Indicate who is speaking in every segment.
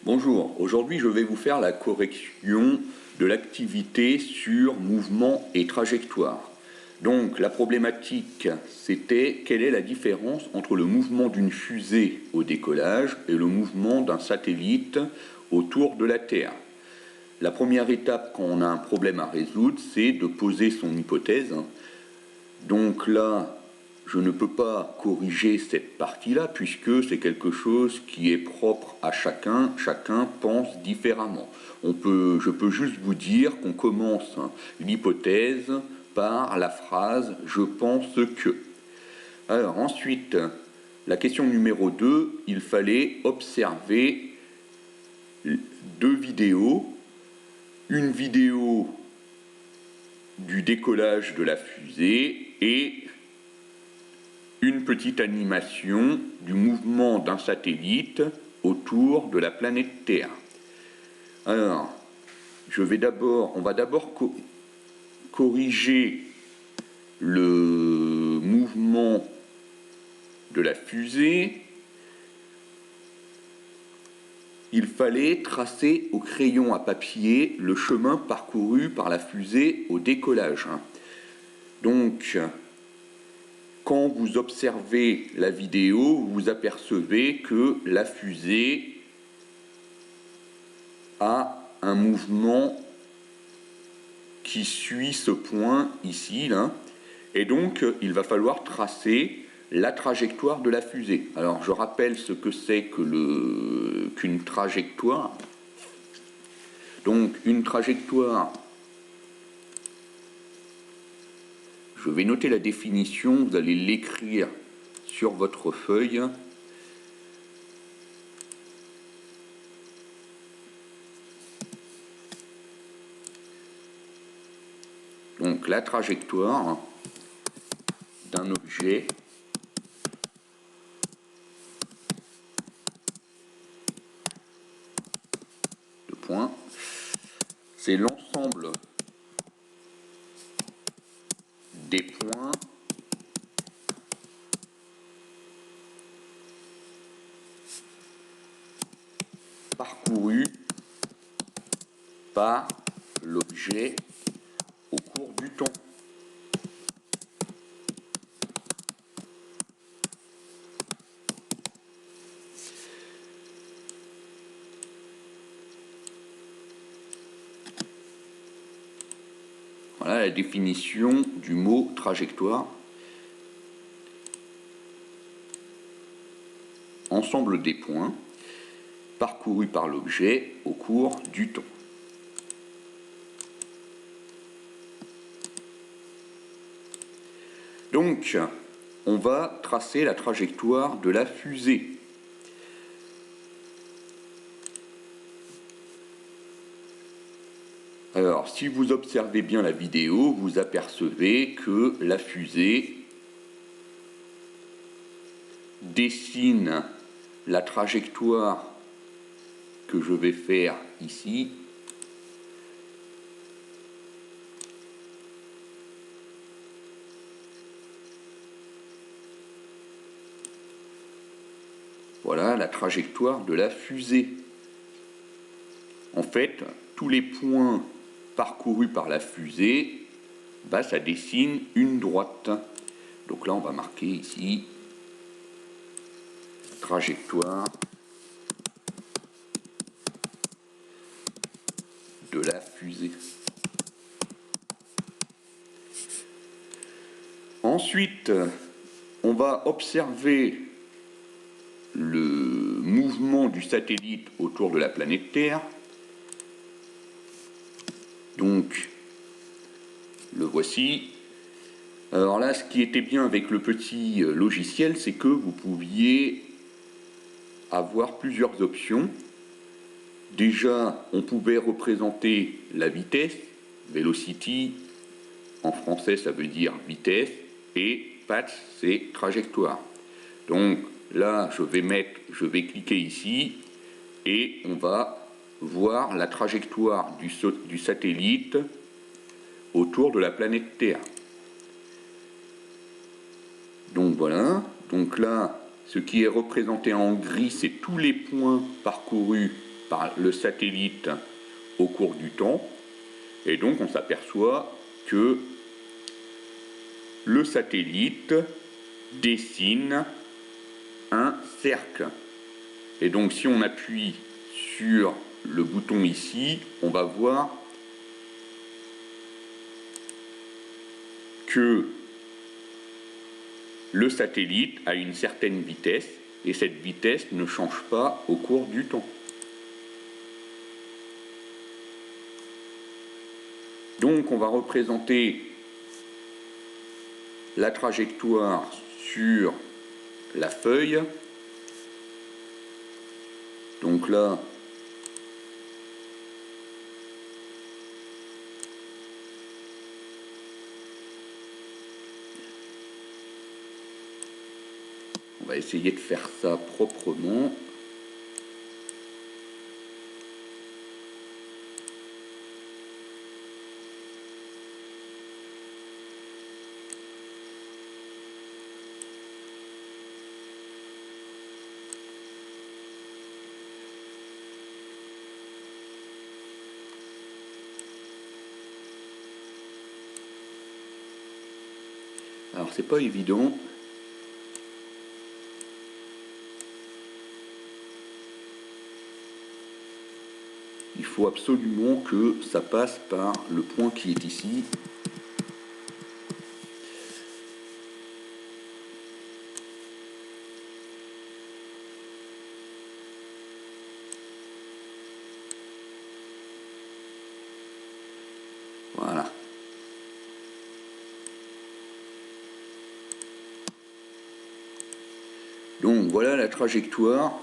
Speaker 1: Bonjour, aujourd'hui je vais vous faire la correction de l'activité sur mouvement et trajectoire. Donc la problématique c'était quelle est la différence entre le mouvement d'une fusée au décollage et le mouvement d'un satellite autour de la Terre. La première étape quand on a un problème à résoudre, c'est de poser son hypothèse. Donc là, je ne peux pas corriger cette partie-là puisque c'est quelque chose qui est propre à chacun. Chacun pense différemment. Je peux juste vous dire qu'on commence l'hypothèse par la phrase « je pense que ». Alors ensuite, la question numéro 2, il fallait observer deux vidéos. Une vidéo du décollage de la fusée et une petite animation du mouvement d'un satellite autour de la planète Terre. Alors, on va d'abord corriger le mouvement de la fusée. Il fallait tracer au crayon à papier le chemin parcouru par la fusée au décollage. Donc, quand vous observez la vidéo, vous apercevez que la fusée a un mouvement qui suit ce point ici, là, et donc il va falloir tracer la trajectoire de la fusée. Alors je rappelle ce que c'est qu'une trajectoire. Donc une trajectoire, je vais noter la définition, vous allez l'écrire sur votre feuille. Donc la trajectoire d'un objet de points, c'est l'ensemble des points parcourus par l'objet au cours du temps. Voilà la définition du mot trajectoire. Ensemble des points parcourus par l'objet au cours du temps. Donc, on va tracer la trajectoire de la fusée. Alors, si vous observez bien la vidéo, vous apercevez que la fusée dessine la trajectoire que je vais faire ici. Voilà la trajectoire de la fusée. En fait, tous les points parcourus par la fusée, ça dessine une droite. Donc là, on va marquer ici trajectoire de la fusée. Ensuite, on va observer le mouvement du satellite autour de la planète Terre. Donc, le voici. Alors là, ce qui était bien avec le petit logiciel, c'est que vous pouviez avoir plusieurs options. Déjà, on pouvait représenter la vitesse, velocity, en français ça veut dire vitesse, et path c'est trajectoire. Donc là, je vais cliquer ici, et on va voir la trajectoire du satellite autour de la planète Terre. Donc voilà, donc là, ce qui est représenté en gris, c'est tous les points parcourus par le satellite au cours du temps. Et donc on s'aperçoit que le satellite dessine un cercle. Et donc si on appuie sur le bouton ici, on va voir que le satellite a une certaine vitesse et cette vitesse ne change pas au cours du temps. Donc on va représenter la trajectoire sur la feuille. Donc là, on va essayer de faire ça proprement. Alors c'est pas évident. Il faut absolument que ça passe par le point qui est ici. Voilà. Donc voilà la trajectoire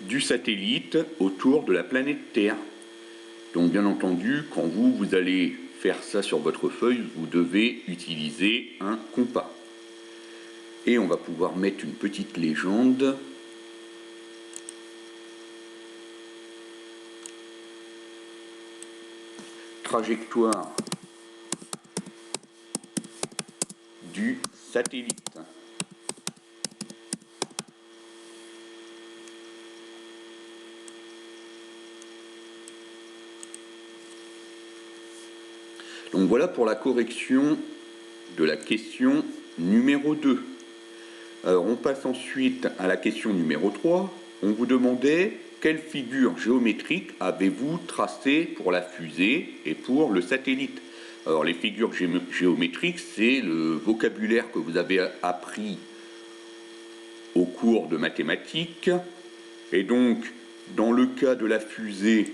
Speaker 1: du satellite autour de la planète Terre. Donc bien entendu, quand vous allez faire ça sur votre feuille, vous devez utiliser un compas. Et on va pouvoir mettre une petite légende. Trajectoire du satellite. Donc voilà pour la correction de la question numéro 2. Alors on passe ensuite à la question numéro 3. On vous demandait quelle figure géométrique avez-vous tracée pour la fusée et pour le satellite. Alors les figures géométriques, c'est le vocabulaire que vous avez appris au cours de mathématiques. Et donc, dans le cas de la fusée,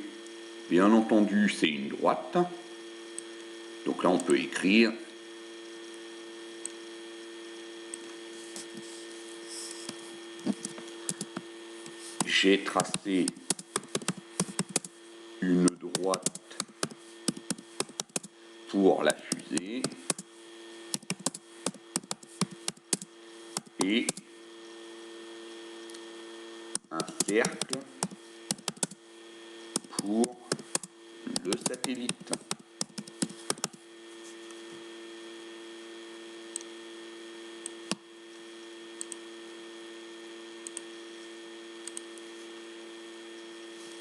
Speaker 1: bien entendu, c'est une droite. Donc là, on peut écrire j'ai tracé une droite pour la fusée et un cercle pour le satellite.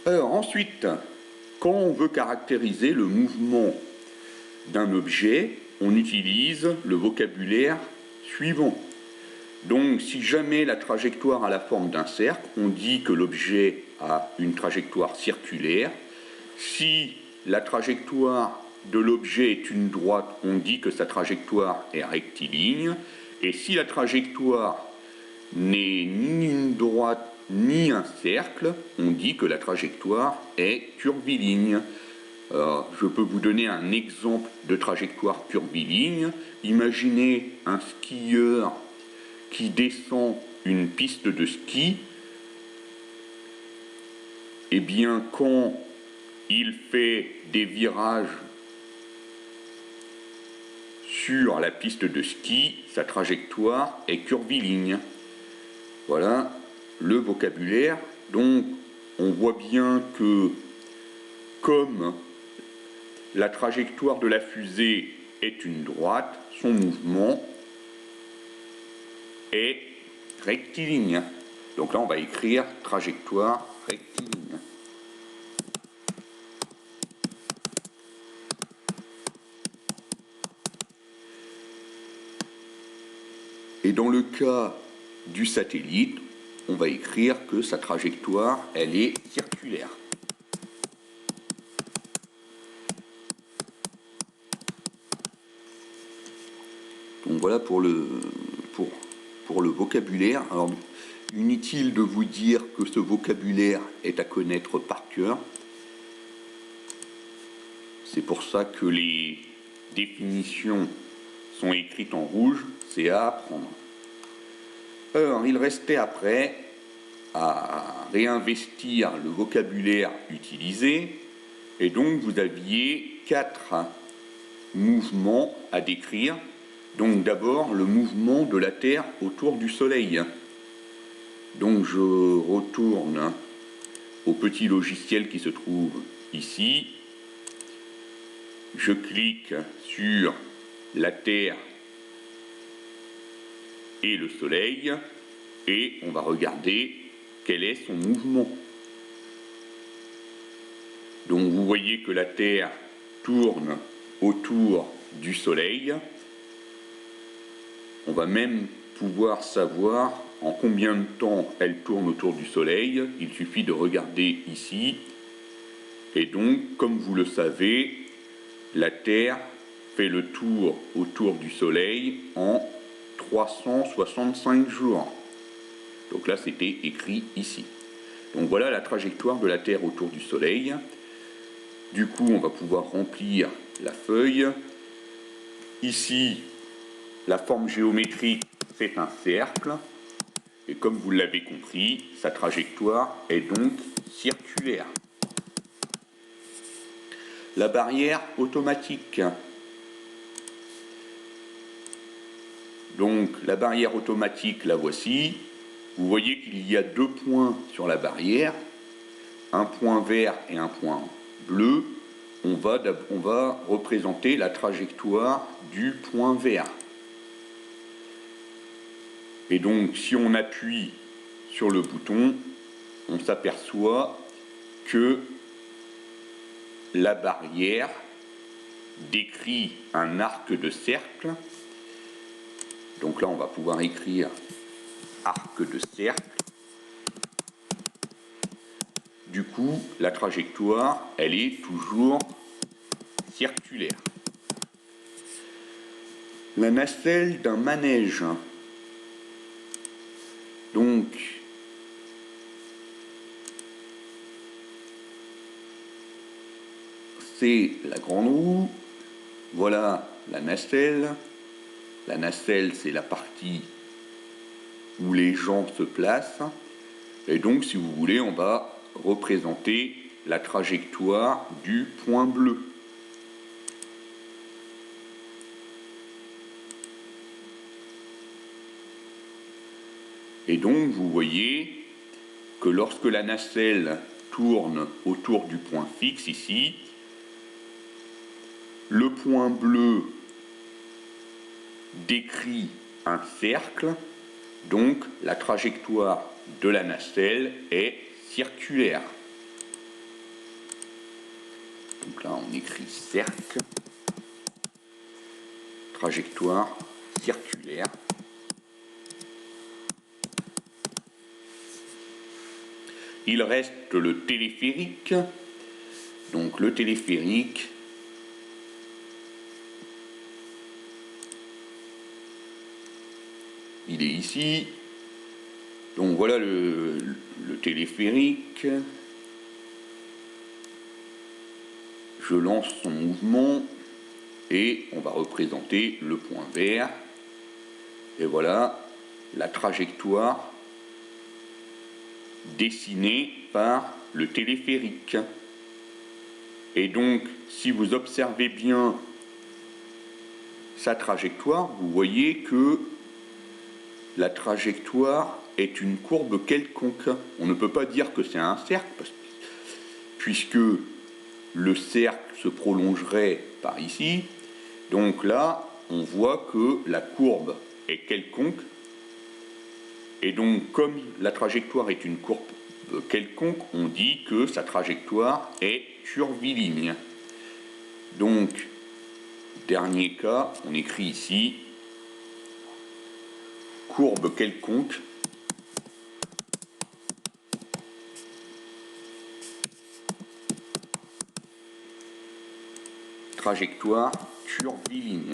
Speaker 1: Alors ensuite, quand on veut caractériser le mouvement d'un objet, on utilise le vocabulaire suivant. Donc si jamais la trajectoire a la forme d'un cercle, on dit que l'objet a une trajectoire circulaire. Si la trajectoire de l'objet est une droite, on dit que sa trajectoire est rectiligne. Et si la trajectoire n'est ni une droite ni un cercle, on dit que la trajectoire est curviligne. Je peux vous donner un exemple de trajectoire curviligne. Imaginez un skieur qui descend une piste de ski. Eh bien, quand il fait des virages sur la piste de ski, sa trajectoire est curviligne. Voilà le vocabulaire. Donc, on voit bien que comme la trajectoire de la fusée est une droite, son mouvement est rectiligne. Donc là, on va écrire trajectoire rectiligne. Et dans le cas du satellite, on va écrire que sa trajectoire, elle est circulaire. Donc voilà pour le vocabulaire. Alors, inutile de vous dire que ce vocabulaire est à connaître par cœur. C'est pour ça que les définitions sont écrites en rouge, c'est à apprendre. Alors, il restait après à réinvestir le vocabulaire utilisé, et donc vous aviez 4 mouvements à décrire. Donc d'abord le mouvement de la Terre autour du Soleil. Donc je retourne au petit logiciel qui se trouve ici. Je clique sur la Terre et le Soleil et on va regarder quel est son mouvement. Donc vous voyez que la Terre tourne autour du Soleil. On va même pouvoir savoir en combien de temps elle tourne autour du Soleil. Il suffit de regarder ici. Et donc, comme vous le savez, la Terre fait le tour autour du Soleil en 365 jours. Donc là, c'était écrit ici. Donc voilà la trajectoire de la Terre autour du Soleil. Du coup, on va pouvoir remplir la feuille. Ici, la forme géométrique, c'est un cercle. Et comme vous l'avez compris, sa trajectoire est donc circulaire. La barrière automatique. Donc la barrière automatique, la voici. Vous voyez qu'il y a 2 points sur la barrière, un point vert et un point bleu. On va représenter la trajectoire du point vert. Et donc, si on appuie sur le bouton, on s'aperçoit que la barrière décrit un arc de cercle. Donc là, on va pouvoir écrire arc de cercle. Du coup, la trajectoire, elle est toujours circulaire. La nacelle d'un manège. Donc, c'est la grande roue, voilà la nacelle. La nacelle, c'est la partie où les gens se placent. Et donc, si vous voulez, on va représenter la trajectoire du point bleu. Et donc, vous voyez que lorsque la nacelle tourne autour du point fixe ici, le point bleu décrit un cercle, donc la trajectoire de la nacelle est circulaire. Donc là, on écrit cercle, trajectoire circulaire. Il reste le téléphérique. Donc le téléphérique, il est ici. Donc voilà le téléphérique. Je lance son mouvement et on va représenter le point vert. Et voilà la trajectoire dessinée par le téléphérique. Et donc, si vous observez bien sa trajectoire, vous voyez que la trajectoire est une courbe quelconque. On ne peut pas dire que c'est un cercle, puisque le cercle se prolongerait par ici. Donc là, on voit que la courbe est quelconque. Et donc, comme la trajectoire est une courbe quelconque, on dit que sa trajectoire est curviligne. Donc, dernier cas, on écrit ici courbe quelconque trajectoire curviligne.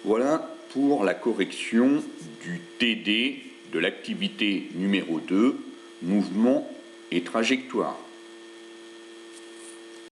Speaker 1: Voilà pour la correction du TD de l'activité numéro 2, mouvement et trajectoire.